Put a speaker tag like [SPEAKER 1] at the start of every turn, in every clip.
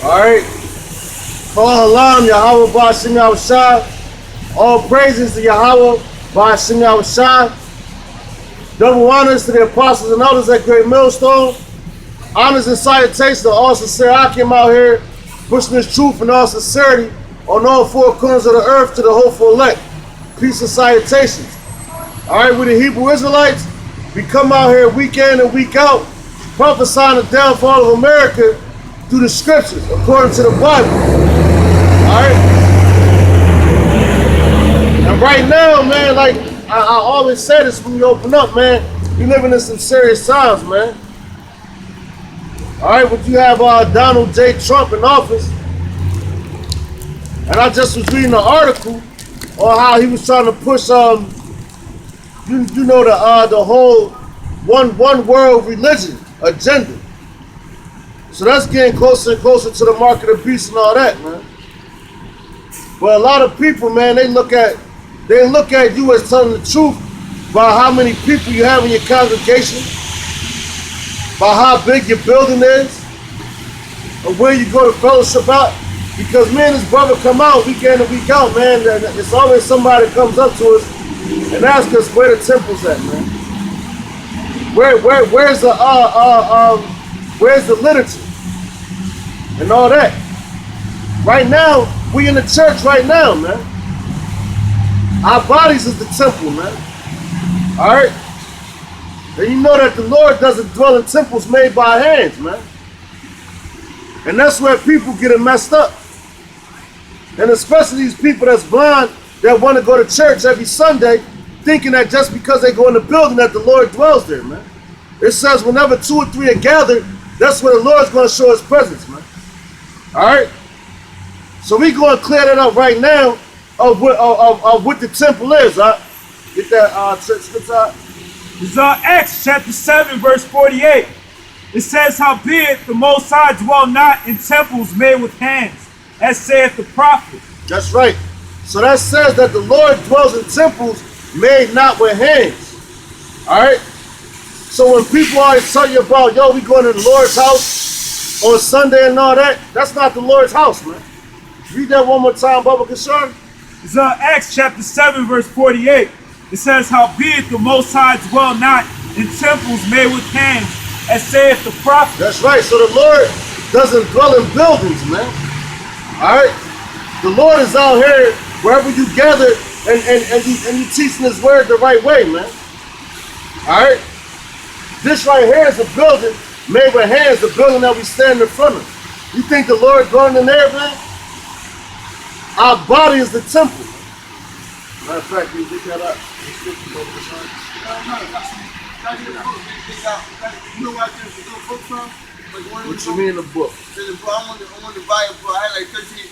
[SPEAKER 1] Alright? Call Halam, Yahweh Ba'ashim Yahushua. All praises to Yahweh Ba'ashim Yahushua. Double honors to the apostles and elders at Great Millstone. Honors and salutations to all sincere Akim out here, pushing this truth in all sincerity on all four corners of the earth to the hopeful elect. Peace and salutations. Alright, with the Hebrew Israelites, we come out here week in and week out, prophesying the downfall of America through the scriptures, according to the Bible. Alright? And right now, man, like I always say this when we open up, man, we living in some serious times, man. Alright, but you have Donald J. Trump in office. And I just was reading an article on how he was trying to push you know the whole one world religion agenda. So that's getting closer and closer to the mark of the beast and all that, man. But a lot of people, man, they look at you as telling the truth about how many people you have in your congregation, about how big your building is, or where you go to fellowship out. Because me and his brother come out week in and week out, man, and it's always somebody that comes up to us and asks us where the temple's at, man. Where's the literature and all that? Right now, we in the church right now, man. Our bodies is the temple, man. Alright? And you know that the Lord doesn't dwell in temples made by hands, man. And that's where people get it messed up. And especially these people that's blind that want to go to church every Sunday, thinking that just because they go in the building that the Lord dwells there, man. It says whenever 2 or 3 are gathered, that's where the Lord's going to show his presence, man. Alright? So we going to clear that up right now of what the temple is, huh? Get that scripture.
[SPEAKER 2] It's Acts chapter 7, verse 48. It says, howbeit the Most High dwell not in temples made with hands, as saith the prophet.
[SPEAKER 1] That's right. So that says that the Lord dwells in temples made not with hands. Alright? So when people always tell you about, yo, we going to the Lord's house on Sunday and all that, that's not the Lord's house, man. Read that one more time, Bubba Kashar.
[SPEAKER 2] It's Acts chapter 7, verse 48. It says, howbeit the Most High dwell not in temples made with hands, as saith the prophet.
[SPEAKER 1] That's right. So the Lord doesn't dwell in buildings, man. Alright? The Lord is out here wherever you gather and you teaching his word the right way, man. Alright? This right here is a building made with hands, the building that we stand in front of. You think the Lord going in there, man? Our body is the temple. Matter of fact, you pick that up. What you mean the book?
[SPEAKER 3] I want to buy it for, I had like $13,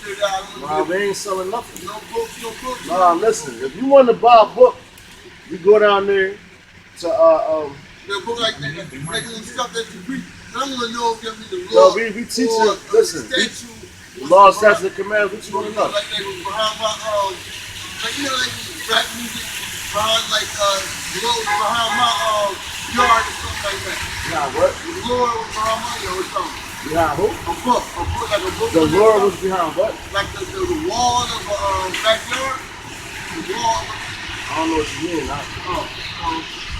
[SPEAKER 3] $30.
[SPEAKER 1] Nah, we ain't selling nothing.
[SPEAKER 3] No books, no books.
[SPEAKER 1] Nah, listen, if you want to buy a book, you go down there to
[SPEAKER 3] The book like that, like the stuff that you read. I want to know if you the
[SPEAKER 1] no,
[SPEAKER 3] law.
[SPEAKER 1] we teach you, listen,
[SPEAKER 3] Statue.
[SPEAKER 1] the law, statutes, and commands, what you want to know?
[SPEAKER 3] Like that was behind my, like you know, like rap music behind like the Lord was behind my yard or something like that.
[SPEAKER 1] Nah, what?
[SPEAKER 3] The Lord was behind my yard or something.
[SPEAKER 1] Behind who?
[SPEAKER 3] A book, like a book.
[SPEAKER 1] The Lord was behind what?
[SPEAKER 3] Like the wall of backyard. The wall.
[SPEAKER 1] I don't know what you mean.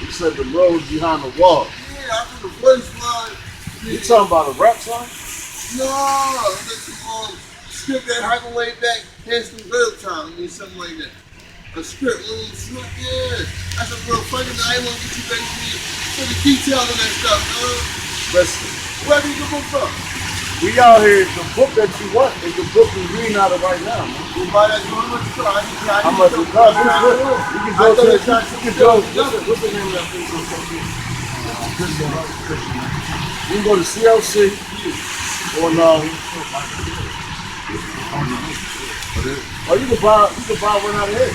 [SPEAKER 1] You said the Lord was behind the wall.
[SPEAKER 3] Yeah, I think the voice was.
[SPEAKER 1] You talking about a rap song?
[SPEAKER 3] No, that's script that happened way back, here's some real time, or something like that. A script, yeah. That's a real funny, I ain't want to get you back to me for the detail on that stuff,
[SPEAKER 1] Listen.
[SPEAKER 3] Where did you get the book from?
[SPEAKER 1] We out here, the book that you want is the book we're reading out of right now, man.
[SPEAKER 3] You buy that joint, what's it called?
[SPEAKER 1] How much it costs? You can go to what's the name of that place? You can go to CLC or no. Or you can buy one out of here.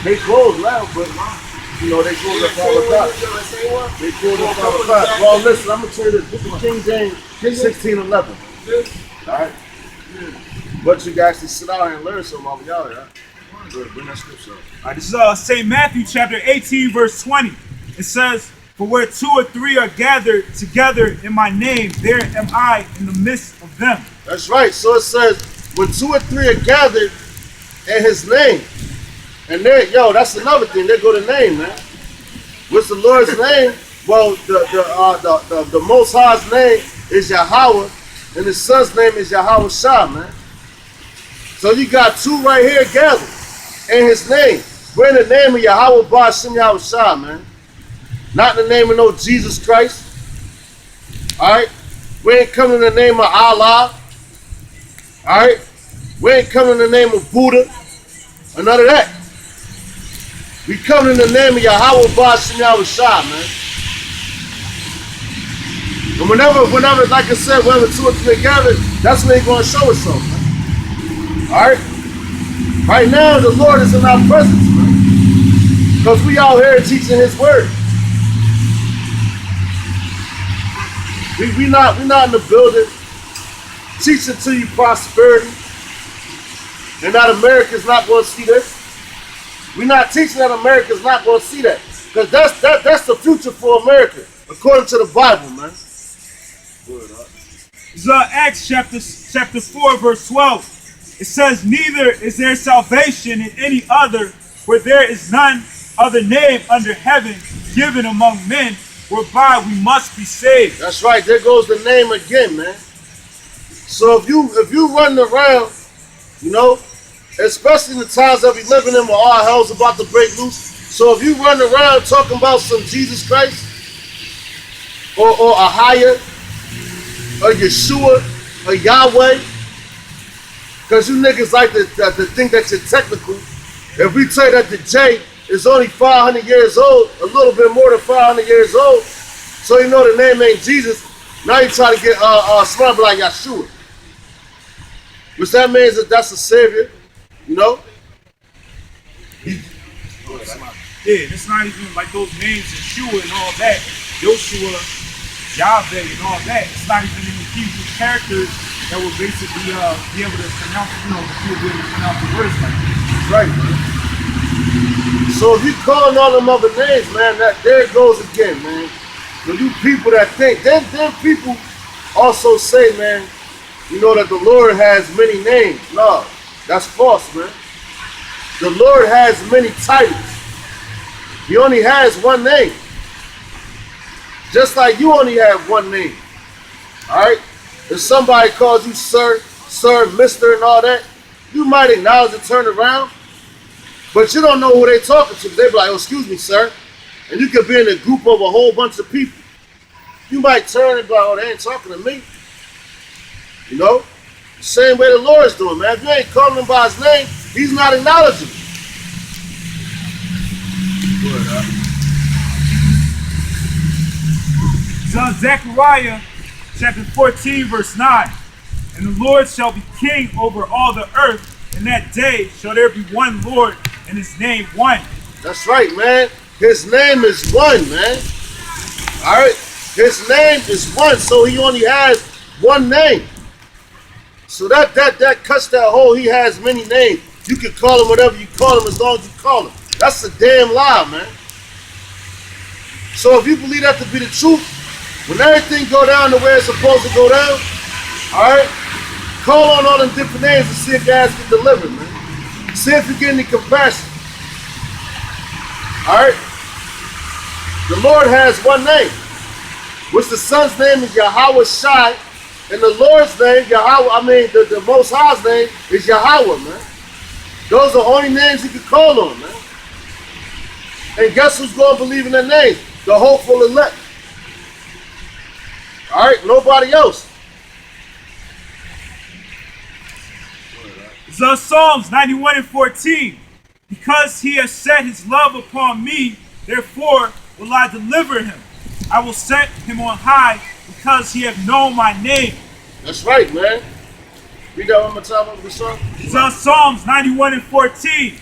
[SPEAKER 1] They close now, but you know they close at 5 o'clock. They close at 5 o'clock. Well, listen, I'm gonna tell you this. This is King James 1611. All right. But you can actually sit out and learn something over y'all, right? Good, bring that scripture up.
[SPEAKER 2] All right, this is St. Matthew chapter 18, verse 20. It says, for where 2 or 3 are gathered together in my name, there am I in the midst of them.
[SPEAKER 1] That's right. So it says, when 2 or 3 are gathered in his name. And there, yo, that's another thing. There go the name, man. What's the Lord's name? Well, the Most High's name is Yahweh, and his son's name is Yahweh Shah, man. So you got 2 right here gathered in his name. We're in the name of Yahweh Ba'ashem Yahweh Shah, man. Not in the name of no Jesus Christ. Alright? We ain't coming in the name of Allah. Alright? We ain't coming in the name of Buddha. Or none of that. We coming in the name of Yahweh Ba'ashem Yahweh Shah, man. And whenever, like I said, whenever 2 or 3 together, that's when he's going to show us something, man. Alright? Right now, the Lord is in our presence, man. Because we out here teaching his word. We not in the building teaching to you prosperity. And that America's not going to see this. We're not teaching that America's not going to see that. Because that's the future for America, according to the Bible, man.
[SPEAKER 2] It's Acts chapter 4, verse 12. It says, neither is there salvation in any other, for there is none other name under heaven given among men whereby we must be saved.
[SPEAKER 1] That's right. There goes the name again, man. So if you running around, you know, especially in the times that we living in where all hell's about to break loose. So if you run around talking about some Jesus Christ or a higher, or Yeshua, or Yahweh, because you niggas like to think that you're technical. If we tell you that the J is only 500 years old, a little bit more than 500 years old, so you know the name ain't Jesus, now you try to get smart like Yeshua. Which that means that that's a savior, you know?
[SPEAKER 2] Yeah, it's not even like those names, Yeshua and all that, Joshua, Yahweh and all that. It's not even in the Hebrew characters that will basically be able to pronounce, you know, be able to pronounce the words like this.
[SPEAKER 1] Right, man. So if you calling all them other names, man, that there it goes again, man. So you people that think, then people also say, man, you know that the Lord has many names. No, that's false, man. The Lord has many titles. He only has one name. Just like you only have one name. Alright? If somebody calls you sir, mister, and all that, you might acknowledge and turn around. But you don't know who they're talking to. They be like, oh, excuse me, sir. And you could be in a group of a whole bunch of people. You might turn and be like, oh, they ain't talking to me. You know? Same way the Lord's doing, man. If you ain't calling him by his name, he's not acknowledging you.
[SPEAKER 2] It's Zechariah chapter 14, verse 9. And the Lord shall be king over all the earth. In that day shall there be one Lord, and his name one.
[SPEAKER 1] That's right, man. His name is one, man. All right? His name is one, so he only has one name. So that cuts that whole he has many names. You can call him whatever you call him as long as you call him. That's a damn lie, man. So if you believe that to be the truth, when everything go down the way it's supposed to go down, all right, call on all them different names and see if your ass get delivered, man. See if you get any compassion. All right? The Lord has one name, which the Son's name is Yahweh Shai, and the Lord's name, the Most High's name is Yahweh, man. Those are the only names you can call on, man. And guess who's going to believe in their name? The hopeful elect. All right, nobody else.
[SPEAKER 2] So Psalms 91 and 14. Because he has set his love upon me, therefore will I deliver him. I will set him on high because he hath known my name.
[SPEAKER 1] That's right, man. Read that one more time over the song.
[SPEAKER 2] It's on Psalms 91 and 14.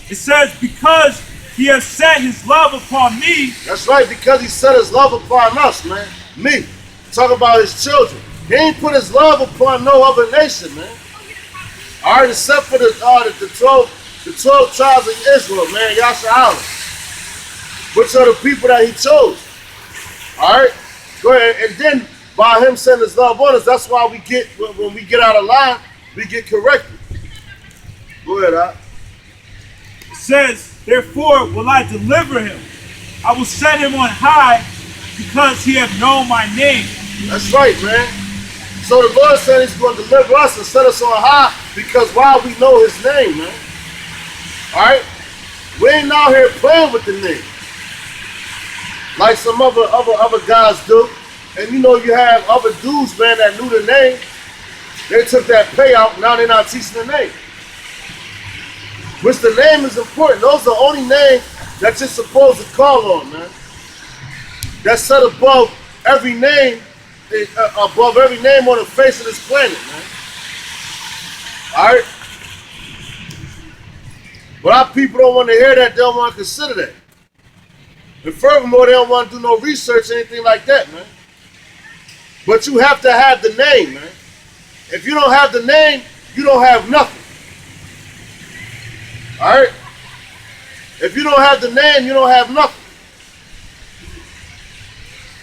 [SPEAKER 2] It says, because he has set his love upon me.
[SPEAKER 1] That's right, because he set his love upon us, man. Me. Talk about his children. He ain't put his love upon no other nation, man. All right, except for the 12 tribes of Israel, man, Yasha'Allah, which are the people that he chose. All right, go ahead, and then by him sending his love on us. That's why we get, when we get out of line, we get corrected. Go ahead, Al.
[SPEAKER 2] It says, therefore will I deliver him. I will set him on high because he hath known my name.
[SPEAKER 1] That's right, man. So the Lord said he's going to deliver us and set us on high because while we know his name, man. All right? We ain't out here playing with the name like some other guys do. And you know, you have other dudes, man, that knew the name. They took that payout, now they're not teaching the name. Which the name is important. Those are the only names that you're supposed to call on, man. That's set above every name, above every name on the face of this planet, man. Alright? But our people don't want to hear that, they don't want to consider that. And furthermore, they don't want to do no research or anything like that, man. But you have to have the name, man. If you don't have the name, you don't have nothing. Alright? If you don't have the name, you don't have nothing.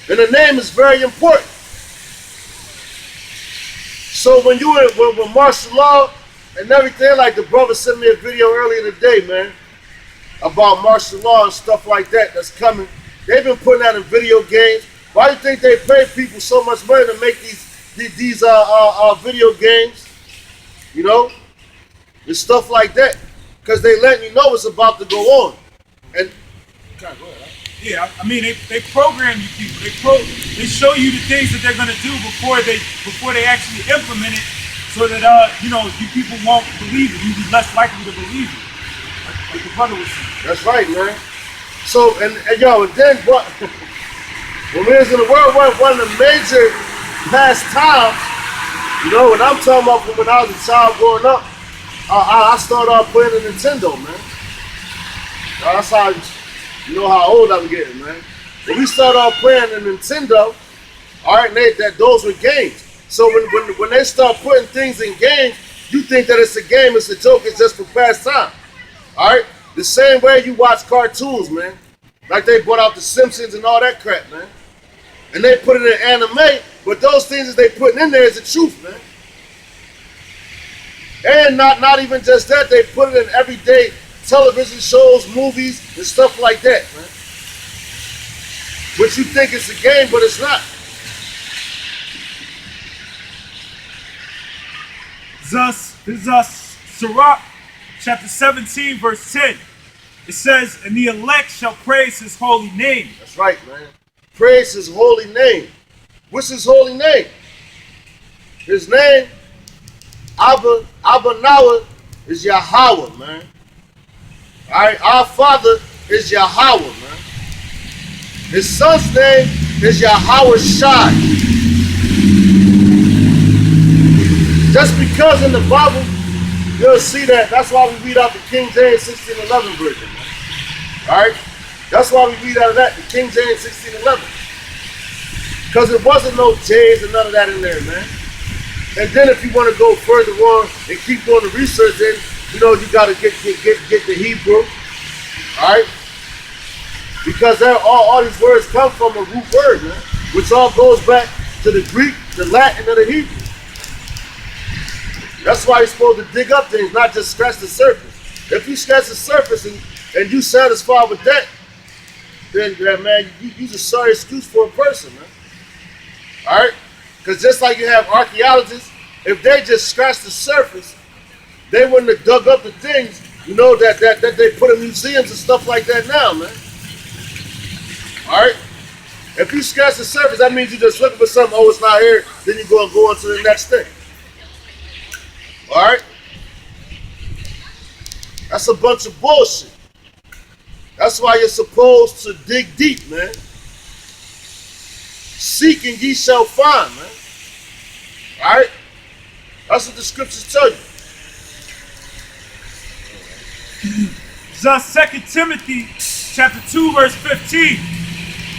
[SPEAKER 1] And the name is very important. So when you when martial law and everything, like the brother sent me a video earlier today, man, about martial law and stuff like that that's coming. They've been putting that in video games. Why do you think they pay people so much money to make these video games? You know? And stuff like that. Because they letting you know it's about to go on. And God, go ahead, right?
[SPEAKER 2] Yeah, I mean they program you people. They show you the things that they're gonna do before they actually implement it, so that you know, you people won't believe it. You'll be less likely to believe it. Like the brother was saying.
[SPEAKER 1] That's right, man. So and yo, and then what? When we was in the world, one of the major pastimes, you know, when I'm talking about when I was a child growing up, I started off playing the Nintendo, man. That's how, you know how old I'm getting, man. When we started off playing the Nintendo, all right, those were games. So when they start putting things in games, you think that it's a game, it's a joke, it's just for pastime. All right? The same way you watch cartoons, man. Like they brought out The Simpsons and all that crap, man. And they put it in anime, but those things that they putting in there is the truth, man. And not even just that, they put it in everyday television shows, movies, and stuff like that, man. But you think it's a game, but it's not.
[SPEAKER 2] This is Sirach, chapter 17, verse 10. It says, and the elect shall praise his holy name.
[SPEAKER 1] That's right, man. Praise his holy name. What's his holy name? His name, Abba Nawa, is Yahweh, man. All right, our Father is Yahweh, man. His son's name is Yahweh Shai. Just because in the Bible, you'll see that. That's why we read out the King James 1611 version, man. All right? That's why we read out of that, the King James 1611. Because it wasn't no J's and none of that in there, man. And then if you want to go further on and keep doing the research, then you know you got to get the Hebrew, all right? Because all these words come from a root word, man, which all goes back to the Greek, the Latin, and the Hebrew. That's why you're supposed to dig up things, not just scratch the surface. If you scratch the surface and you satisfied with that, then man, you just sorry excuse for a person, man. All right? Because just like you have archaeologists, if they just scratched the surface, they wouldn't have dug up the things, you know, that they put in museums and stuff like that now, man. All right? If you scratch the surface, that means you're just looking for something, oh, it's not here, then you go on to the next thing. All right? That's a bunch of bullshit. That's why you're supposed to dig deep, man. Seek and ye shall find, man. All right? That's what the scriptures tell you.
[SPEAKER 2] Thus 2 Timothy chapter 2, verse 15.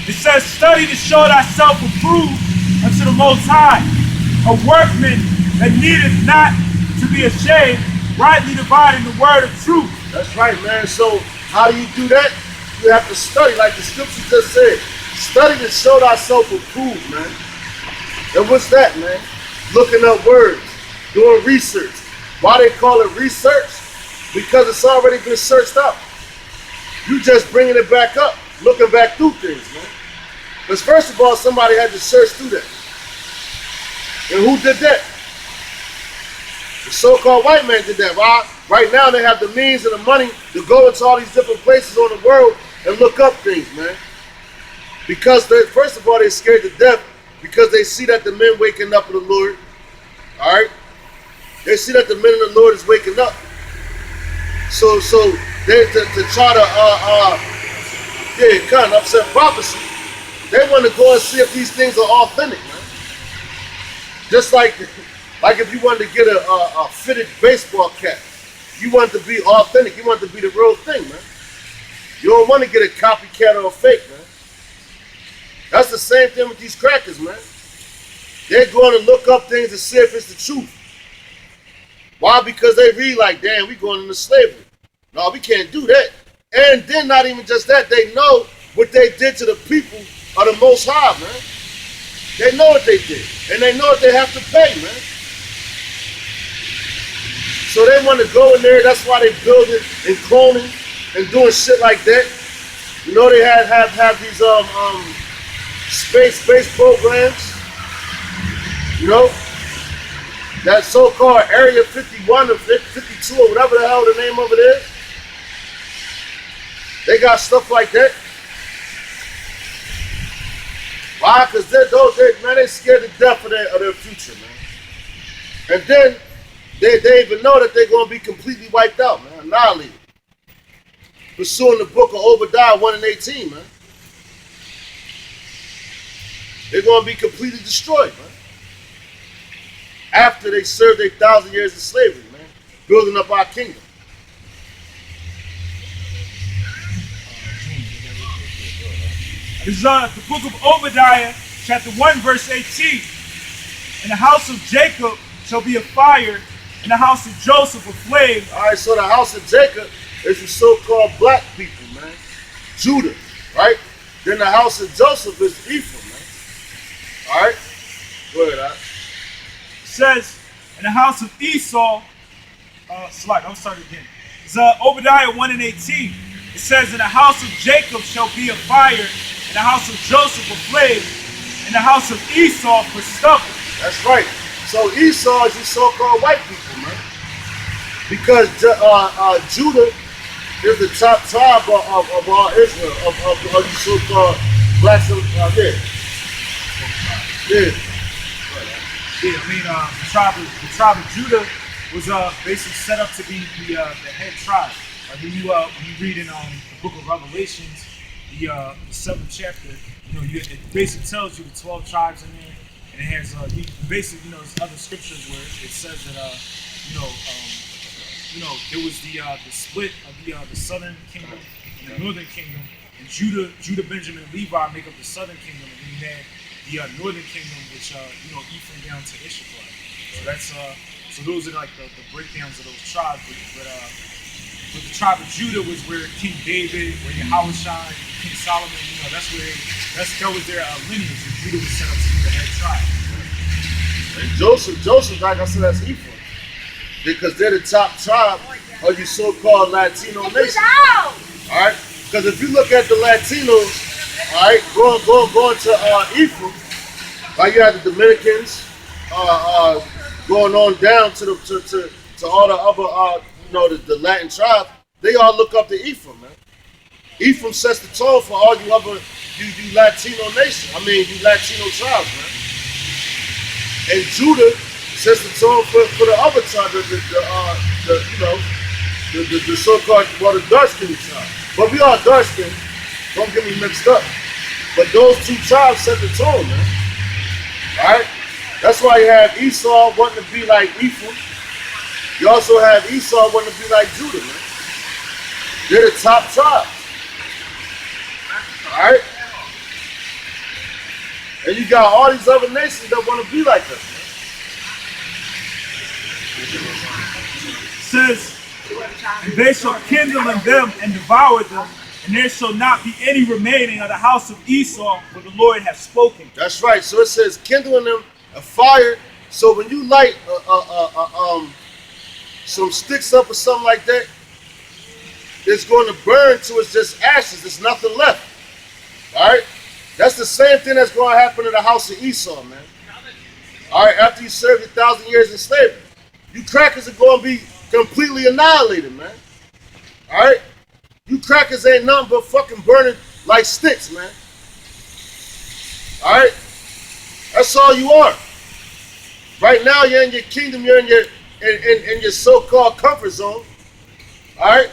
[SPEAKER 2] It says, study to show thyself approved unto the Most High, a workman that needeth not to be ashamed, rightly dividing the word of truth.
[SPEAKER 1] That's right, man. So how do you do that? You have to study, like the scripture just said. Study to show thyself approved, man. And what's that, man? Looking up words, doing research. Why they call it research? Because it's already been searched out. You just bringing it back up, looking back through things, man. Because first of all, somebody had to search through that. And who did that? The so-called white man did that. Right now they have the means and the money to go into all these different places on the world and look up things, man. Because first of all, they're scared to death because they see that the men waking up in the Lord. All right? They see that the men of the Lord is waking up. So they to try to kind of upset prophecy. They want to go and see if these things are authentic, man. Just like if you wanted to get a fitted baseball cap, you want it to be authentic. You want it to be the real thing, man. You don't want to get a copycat or a fake, man. That's the same thing with these crackers, man. They're going to look up things to see if it's the truth. Why? Because they read like, damn, we going into slavery. No, we can't do that. And then not even just that, they know what they did to the people of the Most High, man. They know what they did. And they know what they have to pay, man. So they want to go in there. That's why they building and cloning and doing shit like that. You know, they have these space programs. You know, that so-called Area 51 or 52 or whatever the hell the name of it is. They got stuff like that. Why? Because they're scared to death of their future, man. And then they even know that they're going to be completely wiped out, man, annihilated. Pursuing the book of Obadiah 1:18, man. They're going to be completely destroyed, man. After they served their 1,000 years of slavery, man. Building up our kingdom.
[SPEAKER 2] This is the book of Obadiah, chapter 1, verse 18. And the house of Jacob shall be a fire, and the house of Joseph a flame.
[SPEAKER 1] All right, so the house of Jacob is the so-called black people, man. Judah, right? Then the house of Joseph is Ephraim, man. All right? Go ahead, all right?
[SPEAKER 2] It says, in the house of Esau, I'll start again. It's Obadiah 1:18. It says, in the house of Jacob shall be a fire, in the house of Joseph a flame, in the house of Esau for stubble.
[SPEAKER 1] That's right. So Esau is the so-called white people, man. Because Judah is the top tribe of all Israel, of the so-called blacks. Yeah.
[SPEAKER 2] I mean, the tribe of Judah was basically set up to be the head tribe. When you read in the book of Revelations, the 7th chapter, it basically tells you the 12 tribes in there, and it has basically, there's other scriptures where it says that there was the split of the southern kingdom and the northern kingdom, and Judah, Benjamin, and Levi make up the southern kingdom, and then you had the northern kingdom, which Ephraim down to Issachar. So that's so those are like the breakdowns of those tribes. But the tribe of Judah was where King David, where Yahushua, King Solomon, that was their lineage. And Judah was set up to be the head tribe.
[SPEAKER 1] And Joseph, like I said, that's Ephraim. Because they're the top tribe of your so-called Latino nation. All right? Because if you look at the Latinos, all right, going to Ephraim, like you have the Dominicans, going on down to all the other, the Latin tribes, they all look up to Ephraim, man. Ephraim sets the tone for all you other, you Latino nation. You Latino tribes, man. And Judah sets the tone for the other tribe, the so-called, the dark-skinned tribe. But we all dark-skinned. Don't get me mixed up. But those two tribes set the tone, man. All right? That's why you have Esau wanting to be like Ephraim. You also have Esau wanting to be like Judah, man. They're the top tribe. All right? And you got all these other nations that want to be like us, man.
[SPEAKER 2] It says, and they shall kindle in them and devour them, and there shall not be any remaining of the house of Esau, for the Lord hath spoken.
[SPEAKER 1] That's right. So it says, kindle in them a fire. So when you light some sticks up or something like that, it's going to burn till it's just ashes. There's nothing left. All right? That's the same thing that's going to happen to the house of Esau, man. All right? After you serve 1,000 years in slavery, you crackers are going to be completely annihilated, man. All right? You crackers ain't nothing but fucking burning like sticks, man. All right? That's all you are. Right now, you're in your kingdom. You're in your so-called comfort zone. All right?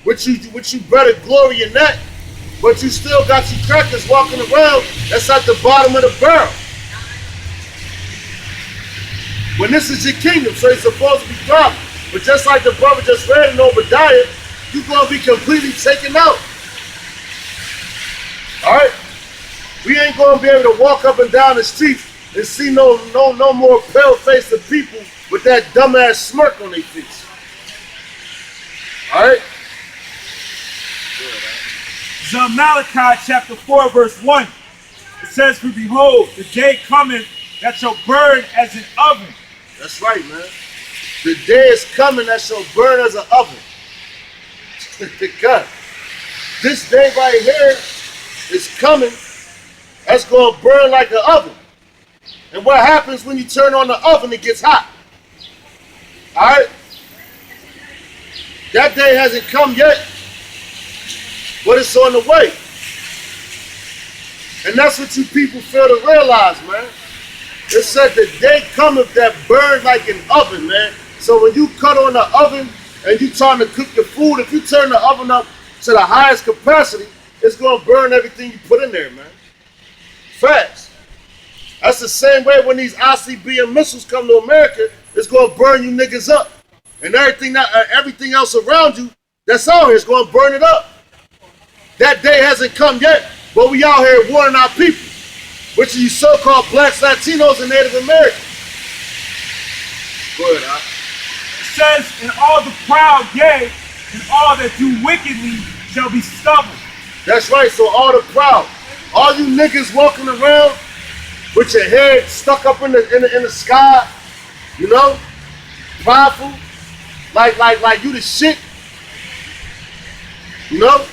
[SPEAKER 1] Which you better glory in that. But you still got you crackers walking around that's at the bottom of the barrel. When this is your kingdom, so it's supposed to be thriving. But just like the brother just read in Obadiah, you're going to be completely taken out. All right? We ain't going to be able to walk up and down the streets and see no more pale-faced people with that dumbass smirk on their face. All right?
[SPEAKER 2] So Malachi chapter 4 verse 1. It says, "For behold, the day cometh that shall burn as an oven."
[SPEAKER 1] That's right, man. The day is coming that shall burn as an oven. God. This day right here is coming that's going to burn like an oven. And what happens when you turn on the oven, it gets hot. All right? That day hasn't come yet, but it's on the way. And that's what you people fail to realize, man. It said the day cometh that burn like an oven, man. So when you cut on the oven and you trying to cook your food, if you turn the oven up to the highest capacity, it's going to burn everything you put in there, man. Facts. That's the same way when these ICBM missiles come to America, it's going to burn you niggas up. And everything else around you that's out here is going to burn it up. That day hasn't come yet, but we out here warning our people, which are you so-called blacks, Latinos, and Native Americans. Go ahead, Al.
[SPEAKER 2] It says, "And all the proud, yea, and all that do wickedly shall be stubble."
[SPEAKER 1] That's right, so all the proud, all you niggas walking around with your head stuck up in the sky, you know, prideful, like you the shit, you know.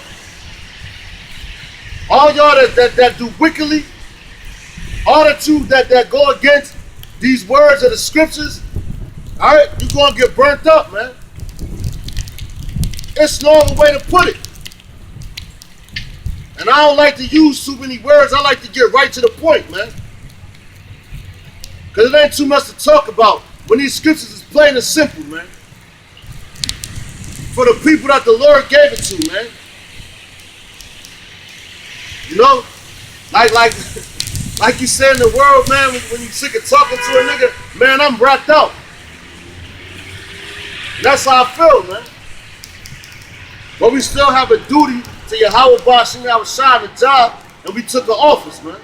[SPEAKER 1] All y'all that do wickedly, all the two that go against these words of the scriptures, all right, you're gonna get burnt up, man. It's no other way to put it. And I don't like to use too many words. I like to get right to the point, man. Because it ain't too much to talk about when these scriptures is plain and simple, man. For the people that the Lord gave it to, man. You know? Like you say in the world, man, when you sick of talking to a nigga, man, I'm wrapped out. And that's how I feel, man. But we still have a duty to Yahweh Bashing our shine the job, and we took an office, man.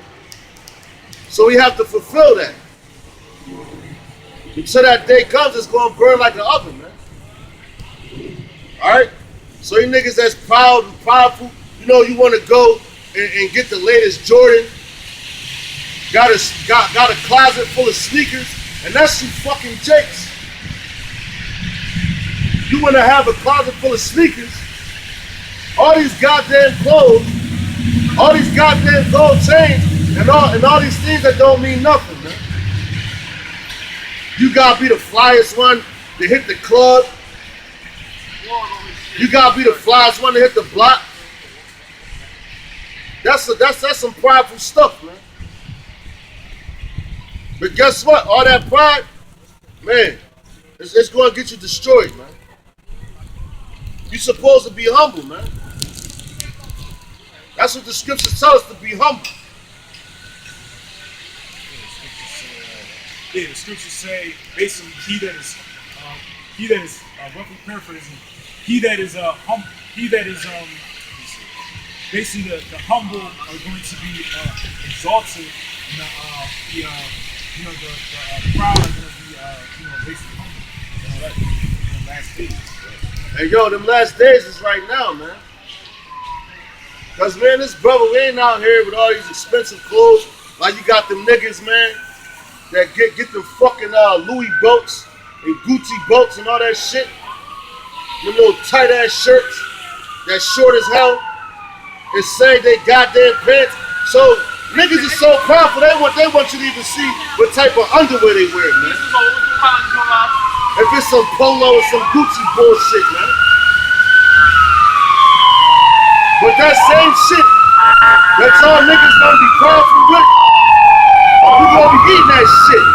[SPEAKER 1] So we have to fulfill that. Until that day comes, it's going to burn like an oven, man. Alright? So you niggas that's proud and prideful, you know you want to go and get the latest Jordan, got a closet full of sneakers, and that's you fucking jakes. You want to have a closet full of sneakers, all these goddamn clothes, all these goddamn gold chains, and all these things that don't mean nothing, man. You gotta be the flyest one to hit the club. You gotta be the flyest one to hit the block. That's some prideful stuff, man. But guess what? All that pride, man, it's gonna get you destroyed, man. You're supposed to be humble, man. That's what the scriptures tell us, to be humble.
[SPEAKER 2] Yeah, the scriptures say basically he that is roughly paraphrasing, basically the humble are going to be exalted, and the proud are going to be basically humble. In the last days.
[SPEAKER 1] Hey yo, them last days is right now, man. Cause man, this brother, we ain't out here with all these expensive clothes like you got them niggas, man. that get them fucking Louis boats and Gucci boats and all that shit. Them little tight ass shirts that short as hell. And say they goddamn pants. So niggas is so powerful they want you to even see what type of underwear they wear, man. If it's some polo or some Gucci bullshit, man. But that same shit that y'all niggas gonna be powerful with, we gonna be eating that shit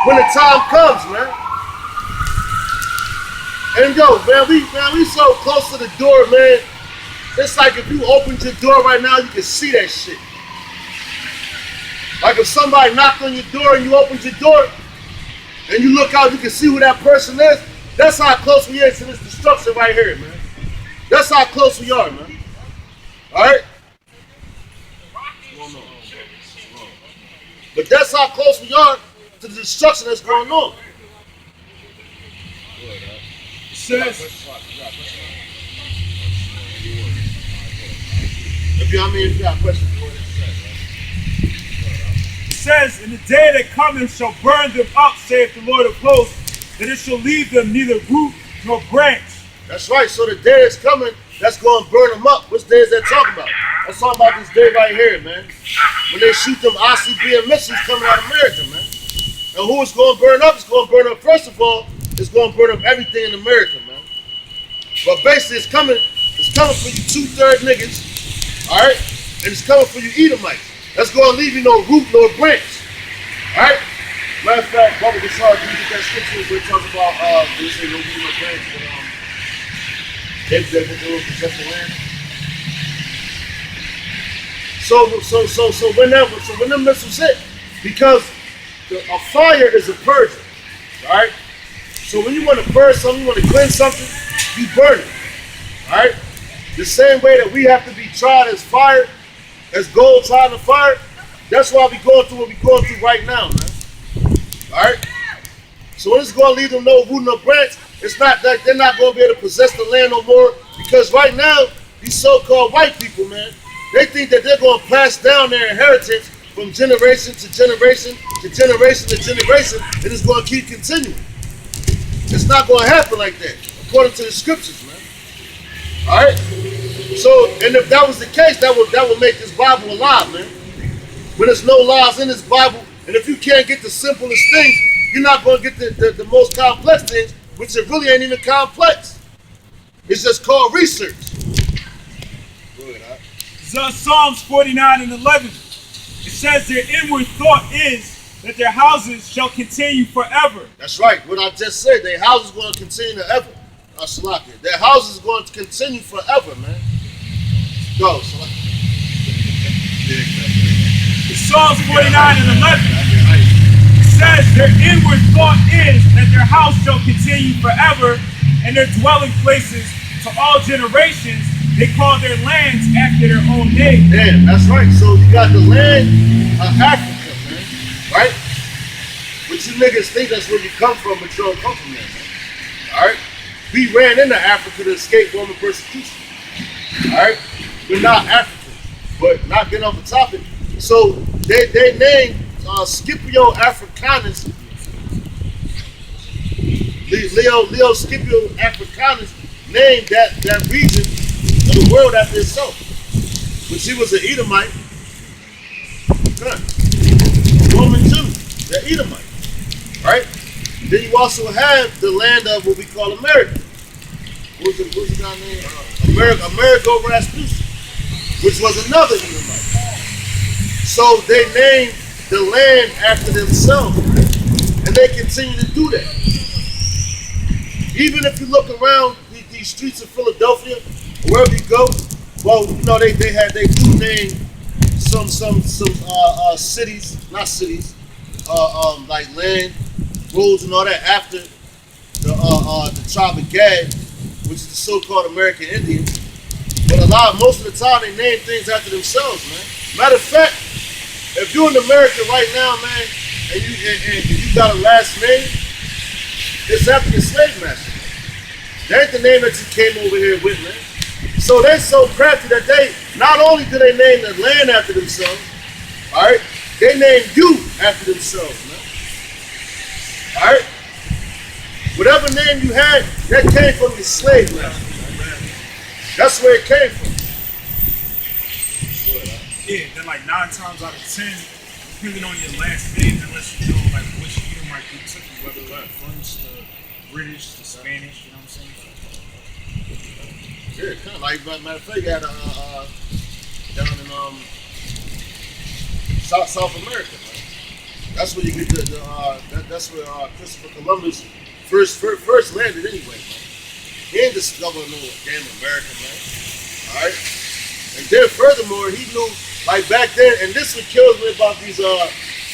[SPEAKER 1] when the time comes, man. And yo, man, we so close to the door, man. It's like if you opened your door right now, you can see that shit. Like if somebody knocked on your door and you opened your door and you look out, you can see who that person is. That's how close we are to this destruction right here, man. That's how close we are, man. All right? But that's how close we are to the destruction that's going on.
[SPEAKER 2] Says,
[SPEAKER 1] if you got questions,
[SPEAKER 2] it says, in the day that cometh shall burn them up, saith the Lord of hosts, that it shall leave them neither root nor branch.
[SPEAKER 1] That's right. So the day is coming that's going to burn them up. Which day is that talking about? That's talking about this day right here, man. When they shoot them ICBM missiles coming out of America, man. And who it's going to burn up? It's going to burn up, first of all, it's going to burn up everything in America, man. But basically, it's coming for you 2/3 niggas, all right? And it's coming for you Edomites. That's going to leave you no root, no branch, all right? Matter of fact, Bubba Gashar, can you get that scripture where it talks about, they say no root, no branch, but they will possess the land. So when them missiles hit, because a fire is a purging, all right? So when you want to burn something, you want to cleanse something, you burn it, all right? The same way that we have to be tried as fire, as gold tried in fire, that's why we going through what we're going through right now, man, all right? So when it's going to leave them no root, no branch, it's not that they're not going to be able to possess the land no more, because right now, these so-called white people, man, they think that they're going to pass down their inheritance from generation to generation to generation to generation, and it's going to keep continuing. It's not going to happen like that, according to the scriptures, man. All right? So, and if that was the case, that would make this Bible alive, man. When there's no lies in this Bible, and if you can't get the simplest things, you're not going to get the most complex things, which it really ain't even complex. It's just called research.
[SPEAKER 2] Psalms 49 and 11. It says their inward thought is that their houses shall continue forever.
[SPEAKER 1] That's right. What I just said, their house is going to continue forever. Salakia. Their house is going to continue forever, man. Go, Salakia.
[SPEAKER 2] Psalms 49 and 11. It says their inward thought is that their house shall continue forever, and their dwelling places to all generations. They call their lands after their own name.
[SPEAKER 1] Damn, that's right. So you got the land of Africa, man. Right? But you niggas think that's where you come from, but you don't come from there, man. Alright? We ran into Africa to escape Roman persecution. Alright? We're not African. But not getting off the topic. So they named Scipio Africanus. Leo Scipio Africanus named that region of the world after himself. But she was an Edomite. Roman Jew, they're Edomite. Right? Then you also have the land of what we call America. What's the guy name? Amerigo Vespucci, which was another Edomite. So they named the land after themselves. And they continue to do that. Even if you look around these streets of Philadelphia, wherever you go, well, you know, they do name some cities, not cities, like land, roads and all that after the tribe of Gad, which is the so-called American Indians. But most of the time they name things after themselves, man. Matter of fact, if you're in America right now, man, and you got a last name, it's after your slave master. That ain't the name that you came over here with, man. So they're so crafty that they, not only do they name the land after themselves, all right, They named you after themselves, man. All right? Whatever name you had, that came from your slave master. That's where it came from.
[SPEAKER 2] Yeah, then like 9 times out of 10, depending on your last name, unless you know like which year might be took you, whether it's French, the British, the Spanish, you know what I'm saying?
[SPEAKER 1] Yeah, kind of like, matter of fact, you had down in South America, man. That's where you get that's where Christopher Columbus first landed anyway, man. He ain't discovered no damn America, man. All right, and then furthermore, he knew like back then, and this what kills me about these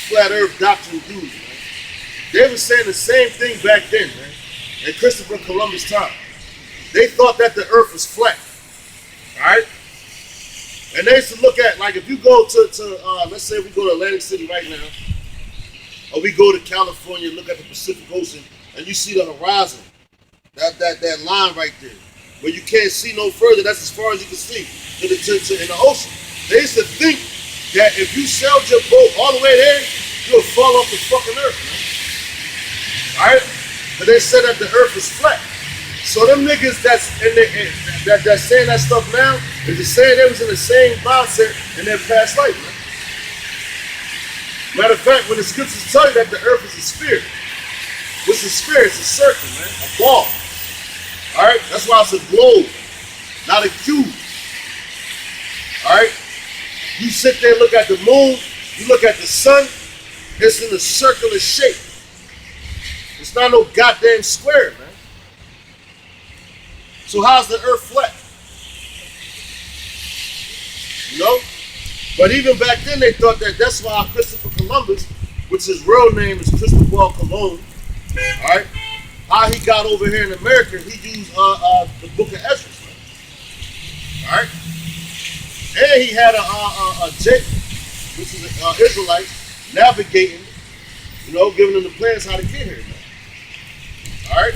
[SPEAKER 1] flat Earth doctrine dudes, man. They were saying the same thing back then, man. In Christopher Columbus' time, they thought that the Earth was flat. All right. And they used to look at, like, if you go to let's say we go to Atlantic City right now, or we go to California and look at the Pacific Ocean, and you see the horizon, that line right there, where you can't see no further, that's as far as you can see in the ocean. They used to think that if you sailed your boat all the way there, you would fall off the fucking earth, man. All right? But they said that the earth is flat. So them niggas that's saying that stuff now is the same. They was in the same mindset in their past life, man. Matter of fact, when the scriptures tell you that the earth is a sphere, what's a sphere? It's a circle, man, a ball. All right, that's why it's a globe, not a cube. All right, you sit there, look at the moon, you look at the sun. It's in a circular shape. It's not no goddamn square, man. So how's the earth flat? You know? But even back then they thought that that's why Christopher Columbus, which his real name is Cristobal Colon, alright? How he got over here in America, he used the Book of Ezra, alright? And he had a Jake, which is an Israelite, navigating, you know, giving them the plans how to get here, man. Alright?